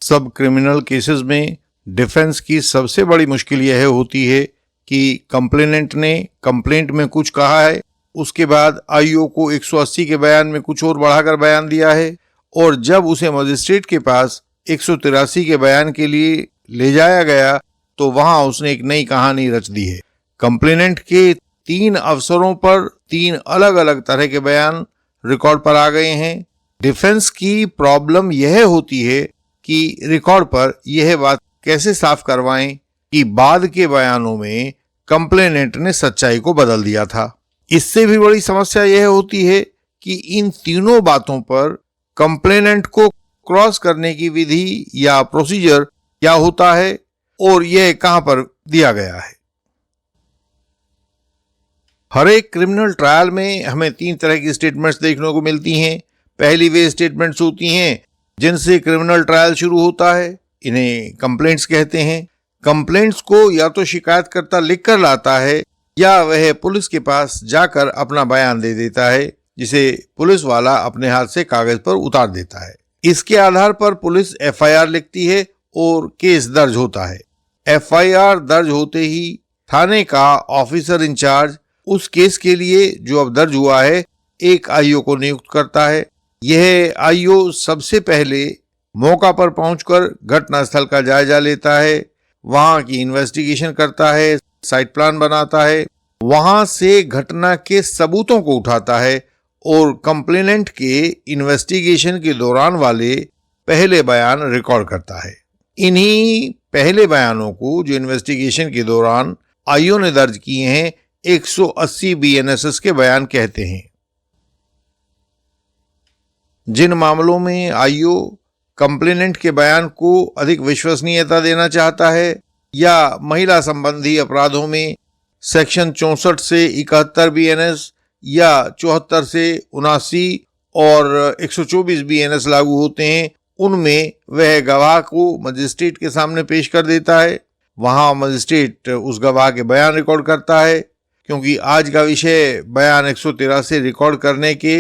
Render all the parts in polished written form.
सब criminal cases में defence की सबसे बड़ी मुश्किल यह होती है कि कंप्लेनेंट ने कंप्लेंट में कुछ कहा है, उसके बाद आईओ को 180 के बयान में कुछ और बढ़ाकर बयान दिया है, और जब उसे मजिस्ट्रेट के पास 183 के बयान के लिए ले जाया गया तो वहां उसने एक नई कहानी रच दी है। कंप्लेनेंट के 3 अवसरों पर 3 अलग अलग तरह के बयान रिकॉर्ड पर आ गए हैं। डिफेंस की प्रॉब्लम यह होती है कि रिकॉर्ड पर यह बात कैसे साफ करवाएं कि बाद के बयानों में कंप्लेनेंट ने सच्चाई को बदल दिया था। इससे भी बड़ी समस्या यह होती है कि इन तीनों बातों पर कंप्लेनेंट को क्रॉस करने की विधि या प्रोसीजर क्या होता है और यह कहां पर दिया गया है। हर एक क्रिमिनल ट्रायल में हमें 3 तरह की स्टेटमेंट्स देखने को मिलती हैं। पहली वे स्टेटमेंट्स होती हैं जिनसे क्रिमिनल ट्रायल शुरू होता है, इन्हें कंप्लेंट्स कहते हैं। कंप्लेंट्स को या तो शिकायतकर्ता लिख कर लाता है या वह पुलिस के पास जाकर अपना बयान दे देता है, जिसे पुलिस वाला अपने हाथ से कागज पर उतार देता है। इसके आधार पर पुलिस एफआईआर लिखती है और केस दर्ज होता है। एफआईआर दर्ज होते ही थाने का ऑफिसर इंचार्ज उस केस के लिए जो अब दर्ज हुआ है एक आईओ को नियुक्त करता है। यह आईओ सबसे पहले मौका पर पहुंचकर घटनास्थल का जायजा लेता है, वहां की इन्वेस्टिगेशन करता है, साइट प्लान बनाता है, वहां से घटना के सबूतों को उठाता है और कंप्लेनेंट के इन्वेस्टिगेशन के दौरान वाले पहले बयान रिकॉर्ड करता है। इन्हीं पहले बयानों को जो इन्वेस्टिगेशन के दौरान आईओ ने दर्ज किए हैं 180 बीएनएसएस के बयान कहते हैं। जिन मामलों में आईओ कंप्लेनेंट के बयान को अधिक विश्वसनीयता देना चाहता है या महिला संबंधी अपराधों में सेक्शन 64 से 71 बीएनएस या 74 से 79 और 124 बीएनएस लागू होते हैं, उनमें वह गवाह को मजिस्ट्रेट के सामने पेश कर देता है। वहां मजिस्ट्रेट उस गवाह के बयान रिकॉर्ड करता है। क्योंकि आज का विषय बयान 183 रिकॉर्ड करने के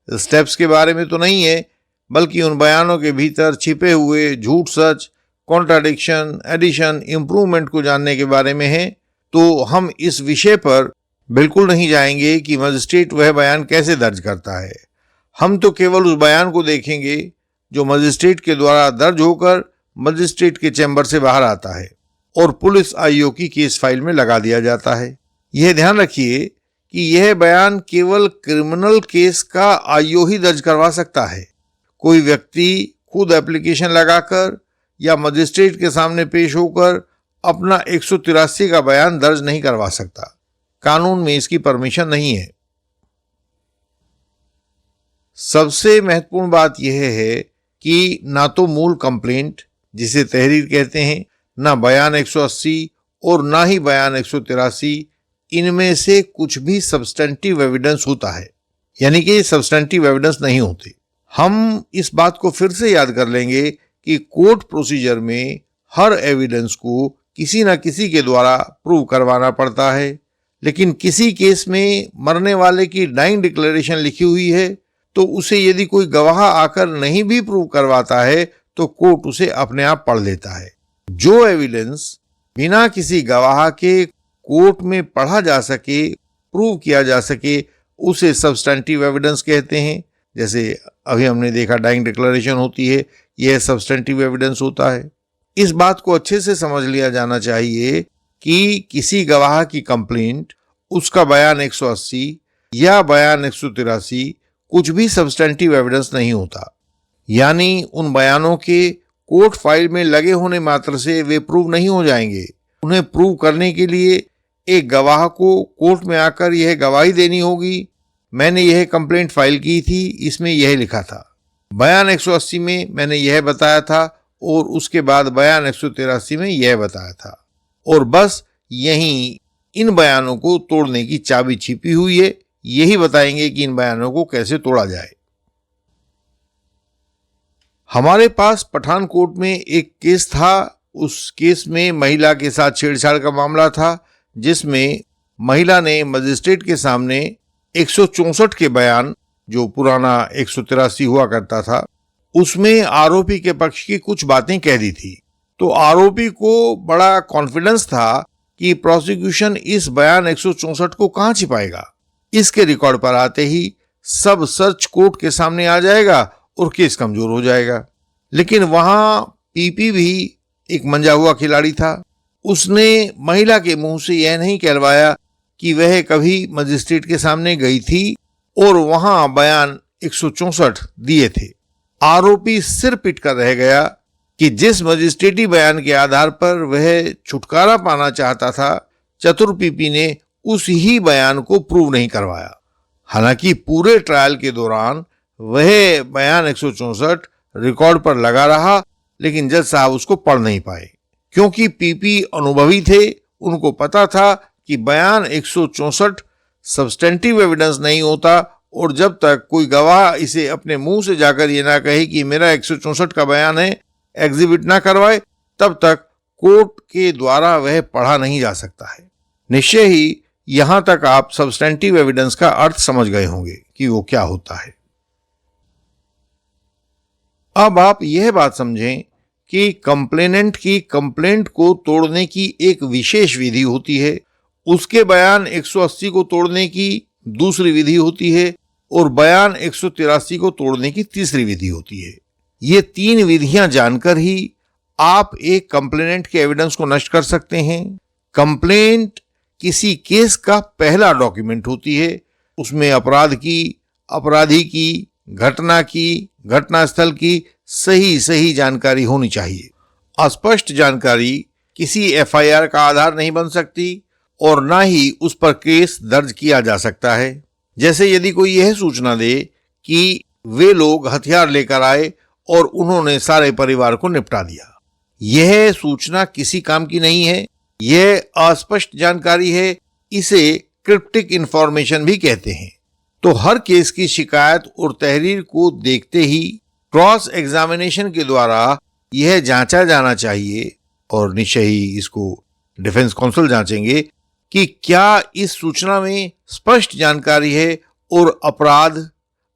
स्टेप्स के बारे में तो नहीं है, बल्कि उन बयानों के भीतर छिपे हुए झूठ, सच, कॉन्ट्राडिक्शन, एडिशन, इम्प्रूवमेंट को जानने के बारे में है। तो हम इस विषय पर बिल्कुल नहीं जाएंगे कि मजिस्ट्रेट वह बयान कैसे दर्ज करता है। हम तो केवल उस बयान को देखेंगे जो मजिस्ट्रेट के द्वारा दर्ज होकर मजिस्ट्रेट के चैम्बर से बाहर आता है और पुलिस आईओ की केस फाइल में लगा दिया जाता है। यह ध्यान रखिए कि यह बयान केवल क्रिमिनल केस का आईओ ही दर्ज करवा सकता है। कोई व्यक्ति खुद एप्लीकेशन लगाकर या मजिस्ट्रेट के सामने पेश होकर अपना 183 का बयान दर्ज नहीं करवा सकता। कानून में इसकी परमिशन नहीं है। सबसे महत्वपूर्ण बात यह है कि ना तो मूल कंप्लेंट जिसे तहरीर कहते हैं, ना बयान 180 और ना ही बयान 183, इनमें से कुछ भी सब्सटेंटिव एविडेंस होता है, यानी कि सब्सटेंटिव एविडेंस नहीं होते। हम इस बात को फिर से याद कर लेंगे कि कोर्ट प्रोसीजर में हर एविडेंस को किसी न किसी के द्वारा प्रूव करवाना पड़ता है। लेकिन किसी केस में मरने वाले की डाइंग डिक्लेरेशन लिखी हुई है तो उसे यदि कोई गवाह आकर नहीं भी प्रूव करवाता है तो कोर्ट उसे अपने आप पढ़ लेता है। जो एविडेंस बिना किसी गवाह के कोर्ट में पढ़ा जा सके, प्रूव किया जा सके, उसे सब्सटेंटिव एविडेंस कहते हैं। जैसे अभी हमने देखा डाइंग डिक्लेरेशन होती है, यह सब्सटेंटिव एविडेंस होता है। इस बात को अच्छे से समझ लिया जाना चाहिए कि किसी गवाह की कंप्लेंट, उसका बयान 180 या बयान 183 कुछ भी सब्सटेंटिव एविडेंस नहीं होता। यानी उन बयानों के कोर्ट फाइल में लगे होने मात्र से वे प्रूव नहीं हो जाएंगे। उन्हें प्रूव करने के लिए एक गवाह को कोर्ट में आकर यह गवाही देनी होगी, मैंने यह कंप्लेंट फाइल की थी, इसमें यह लिखा था, बयान 180 में मैंने यह बताया था और उसके बाद बयान 183 में यह बताया था। और बस यहीं इन बयानों को तोड़ने की चाबी छिपी हुई है। यही बताएंगे कि इन बयानों को कैसे तोड़ा जाए। हमारे पास पठानकोट में एक केस था। उस केस में महिला के साथ छेड़छाड़ का मामला था, जिसमें महिला ने मजिस्ट्रेट के सामने 164 के बयान, जो पुराना 183 हुआ करता था, उसमें आरोपी के पक्ष की कुछ बातें कह दी थी। तो आरोपी को बड़ा कॉन्फिडेंस था कि प्रोसिक्यूशन इस बयान 164 को कहां छिपाएगा। इसके रिकॉर्ड पर आते ही सब सच कोर्ट के सामने आ जाएगा और केस कमजोर हो जाएगा। लेकिन वहां पीपी भी एक मंजा हुआ खिलाड़ी था। उसने महिला के मुंह से यह नहीं कहलवाया कि वह कभी मजिस्ट्रेट के सामने गई थी और वहां बयान 164 दिए थे। आरोपी सिर पिट कर रह गया कि जिस मजिस्ट्रेटी बयान के आधार पर वह छुटकारा पाना चाहता था, चतुर पीपी ने उस ही बयान को प्रूव नहीं करवाया। हालांकि पूरे ट्रायल के दौरान वह बयान 164 रिकॉर्ड पर लगा रहा, लेकिन जज साहब उसको पढ़ नहीं पाए। क्योंकि पीपी अनुभवी थे, उनको पता था कि बयान 164 सब्सटेंटिव एविडेंस नहीं होता और जब तक कोई गवाह इसे अपने मुंह से जाकर ये ना कहे कि मेरा 164 का बयान है, एग्जिबिट ना करवाए, तब तक कोर्ट के द्वारा वह पढ़ा नहीं जा सकता है। निश्चय ही यहां तक आप सब्सटेंटिव एविडेंस का अर्थ समझ गए होंगे कि वो क्या होता है। अब आप यह बात समझें कि कंप्लेनेंट की कंप्लेंट को तोड़ने की एक विशेष विधि होती है, उसके बयान 180 को तोड़ने की दूसरी विधि होती है और बयान 183 को तोड़ने की तीसरी विधि होती है। ये तीन विधियां जानकर ही आप एक कंप्लेनेंट के एविडेंस को नष्ट कर सकते हैं। कंप्लेंट किसी केस का पहला डॉक्यूमेंट होती है। उसमें अपराध की, अपराधी की, घटना की, घटनास्थल की सही जानकारी होनी चाहिए। अस्पष्ट जानकारी किसी एफआईआर का आधार नहीं बन सकती और ना ही उस पर केस दर्ज किया जा सकता है। जैसे यदि कोई यह सूचना दे कि वे लोग हथियार लेकर आए और उन्होंने सारे परिवार को निपटा दिया, यह सूचना किसी काम की नहीं है, यह अस्पष्ट जानकारी है। इसे क्रिप्टिक इंफॉर्मेशन भी कहते हैं। तो हर केस की शिकायत और तहरीर को देखते ही क्रॉस एग्जामिनेशन के द्वारा यह जांचा जाना चाहिए और निश्चय ही इसको डिफेंस काउंसिल जांचेंगे कि क्या इस सूचना में स्पष्ट जानकारी है और अपराध,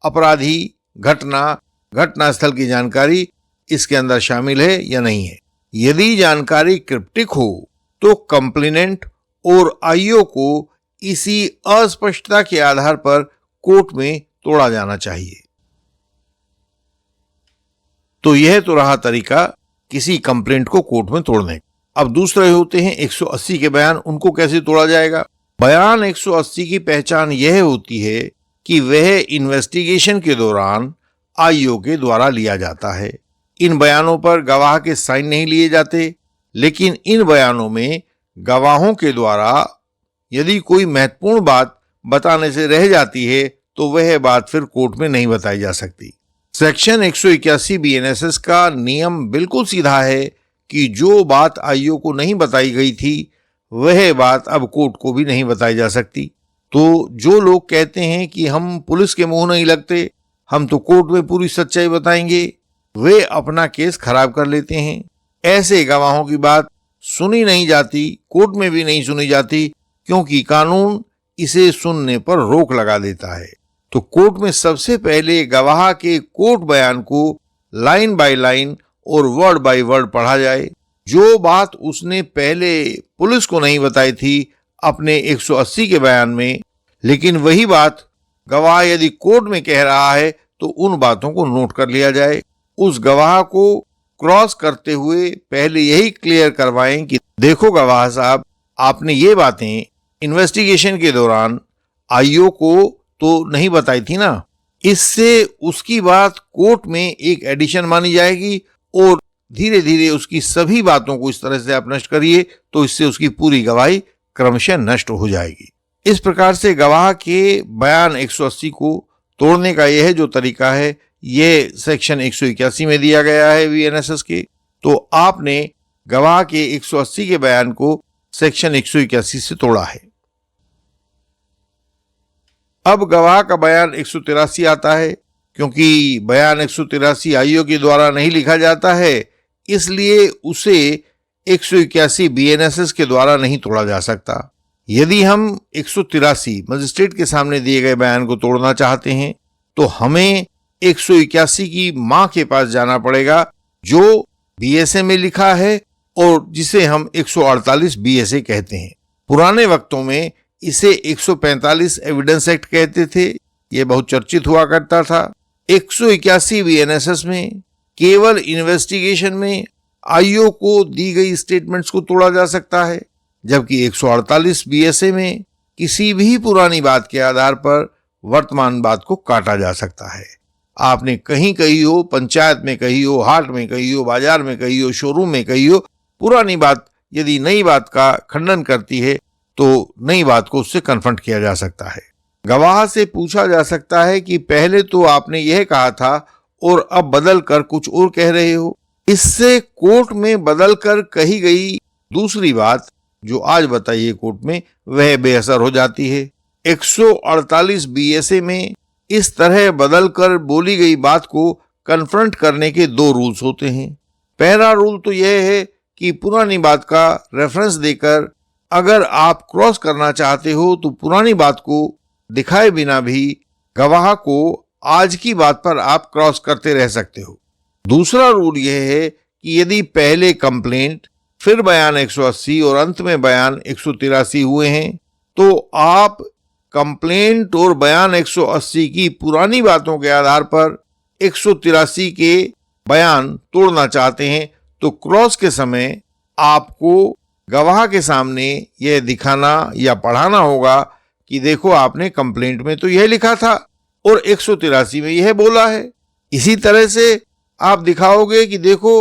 अपराधी, घटना, घटनास्थल की जानकारी इसके अंदर शामिल है या नहीं है। यदि जानकारी क्रिप्टिक हो तो कंप्लेनेंट और आईओ को इसी अस्पष्टता के आधार पर कोर्ट में तोड़ा जाना चाहिए। तो यह तो रहा तरीका किसी कंप्लेंट को कोर्ट में तोड़ने। अब दूसरे होते हैं 180 के बयान, उनको कैसे तोड़ा जाएगा। बयान 180 की पहचान यह होती है कि वह इन्वेस्टिगेशन के दौरान आईओ के द्वारा लिया जाता है। इन बयानों पर गवाह के साइन नहीं लिए जाते, लेकिन इन बयानों में गवाहों के द्वारा यदि कोई महत्वपूर्ण बात बताने से रह जाती है तो वह बात फिर कोर्ट में नहीं बताई जा सकती। सेक्शन 181 बीएनएसएस का नियम बिल्कुल सीधा है कि जो बात आईओ को नहीं बताई गई थी वह बात अब कोर्ट को भी नहीं बताई जा सकती। तो जो लोग कहते हैं कि हम पुलिस के मुंह नहीं लगते, हम तो कोर्ट में पूरी सच्चाई बताएंगे, वे अपना केस खराब कर लेते हैं। ऐसे गवाहों की बात सुनी नहीं जाती, कोर्ट में भी नहीं सुनी जाती, क्योंकि कानून इसे सुनने पर रोक लगा देता है। तो कोर्ट में सबसे पहले गवाह के कोर्ट बयान को लाइन बाय लाइन और वर्ड बाय वर्ड पढ़ा जाए। जो बात उसने पहले पुलिस को नहीं बताई थी अपने 180 के बयान में, लेकिन वही बात गवाह यदि कोर्ट में कह रहा है तो उन बातों को नोट कर लिया जाए। उस गवाह को क्रॉस करते हुए पहले यही क्लियर करवाएं कि देखो गवाह साहब, आपने ये बातें इन्वेस्टिगेशन के दौरान आईओ को तो नहीं बताई थी ना। इससे उसकी बात कोर्ट में एक एडिशन मानी जाएगी और धीरे धीरे उसकी सभी बातों को इस तरह से आप नष्ट करिए तो इससे उसकी पूरी गवाही क्रमशः नष्ट हो जाएगी। इस प्रकार से गवाह के बयान 180 को तोड़ने का यह जो तरीका है, यह सेक्शन 181 में दिया गया है बीएनएसएस के। तो आपने गवाह के 180 के बयान को सेक्शन 181 से तोड़ा है। अब गवाह का बयान 183 आता है। क्योंकि बयान 183 आईओ के द्वारा नहीं लिखा जाता है, इसलिए उसे 181 बीएनएसएस के द्वारा नहीं तोड़ा जा सकता। यदि हम 183 मजिस्ट्रेट के सामने दिए गए बयान को तोड़ना चाहते हैं तो हमें 181 की मां के पास जाना पड़ेगा, जो बीएसए में लिखा है और जिसे हम 148 बीएसए कहते हैं। पुराने वक्तों में इसे 145 एविडेंस एक्ट कहते थे, यह बहुत चर्चित हुआ करता था। 181 बीएनएसएस में केवल इन्वेस्टिगेशन में आईओ को दी गई स्टेटमेंट्स को तोड़ा जा सकता है, जबकि 148 बीएसए में किसी भी पुरानी बात के आधार पर वर्तमान बात को काटा जा सकता है। आपने कहीं कही हो, पंचायत में कही हो, हाट में कही हो, बाजार में कही हो, शोरूम में कही हो, पुरानी बात यदि नई बात का खंडन करती है तो नई बात को उससे कन्फ्रंट किया जा सकता है। गवाह से पूछा जा सकता है कि पहले तो आपने यह कहा था और अब बदल कर कुछ और कह रहे हो। इससे कोर्ट में बदल कर कही गई दूसरी बात जो आज बताइए कोर्ट में, वह बेअसर हो जाती है। 148 बीएसए में इस तरह बदल कर बोली गई बात को कन्फ्रंट करने के दो रूल्स होते हैं। पहला रूल तो यह है कि पुरानी बात का रेफरेंस देकर अगर आप क्रॉस करना चाहते हो तो पुरानी बात को दिखाए बिना भी गवाह को आज की बात पर आप क्रॉस करते रह सकते हो। दूसरा रूल यह है कि यदि पहले कंप्लेंट, फिर बयान 180 और अंत में बयान 183 हुए हैं तो आप कंप्लेंट और बयान 180 की पुरानी बातों के आधार पर 183 के बयान तोड़ना चाहते हैं तो क्रॉस के समय आपको गवाह के सामने यह दिखाना या पढ़ाना होगा कि देखो आपने कंप्लेंट में तो यह लिखा था और 183 में यह बोला है। इसी तरह से आप दिखाओगे कि देखो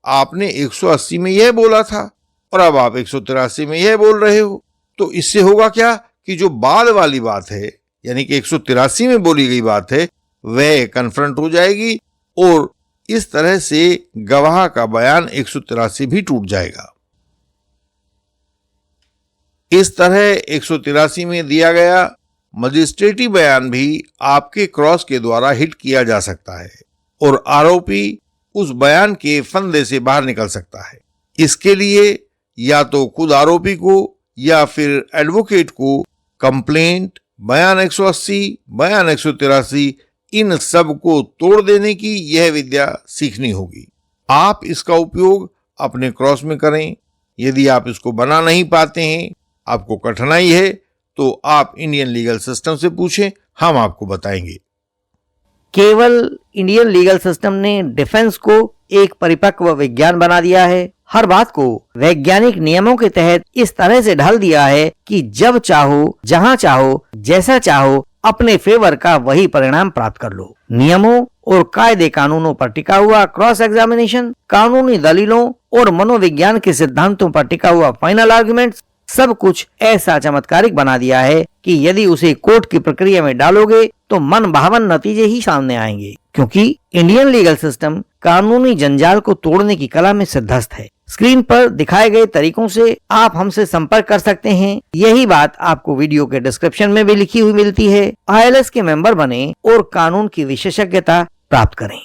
आपने 180 में यह बोला था और अब आप 183 में यह बोल रहे हो। तो इससे होगा क्या कि जो बाद वाली बात है यानी कि 183 में बोली गई बात है वह कन्फ्रंट हो जाएगी और इस तरह से गवाह का बयान 183 भी टूट जाएगा। इस तरह 183 में दिया गया मजिस्ट्रेटी बयान भी आपके क्रॉस के द्वारा हिट किया जा सकता है और आरोपी उस बयान के फंदे से बाहर निकल सकता है। इसके लिए या तो खुद आरोपी को या फिर एडवोकेट को कंप्लेंट, बयान 180, बयान 183 इन सब को तोड़ देने की यह विद्या सीखनी होगी। आप इसका उपयोग अपने क्रॉस में करें। यदि आप इसको बना नहीं पाते हैं, आपको कठिनाई है, तो आप इंडियन लीगल सिस्टम से पूछें, हम आपको बताएंगे। केवल इंडियन लीगल सिस्टम ने डिफेंस को एक परिपक्व विज्ञान बना दिया है। हर बात को वैज्ञानिक नियमों के तहत इस तरह से ढाल दिया है कि जब चाहो, जहां चाहो, जैसा चाहो, अपने फेवर का वही परिणाम प्राप्त कर लो। नियमों और कायदे कानूनों पर टिका हुआ क्रॉस एग्जामिनेशन, कानूनी दलीलों और मनोविज्ञान के सिद्धांतों पर टिका हुआ फाइनल आर्गुमेंट्स, सब कुछ ऐसा चमत्कारिक बना दिया है कि यदि उसे कोर्ट की प्रक्रिया में डालोगे तो मन भावन नतीजे ही सामने आएंगे, क्योंकि इंडियन लीगल सिस्टम कानूनी जंजाल को तोड़ने की कला में सिद्धस्त है। स्क्रीन पर दिखाए गए तरीकों से आप हमसे संपर्क कर सकते हैं। यही बात आपको वीडियो के डिस्क्रिप्शन में भी लिखी हुई मिलती है। ILS के मेंबर बने और कानून की विशेषज्ञता प्राप्त करें।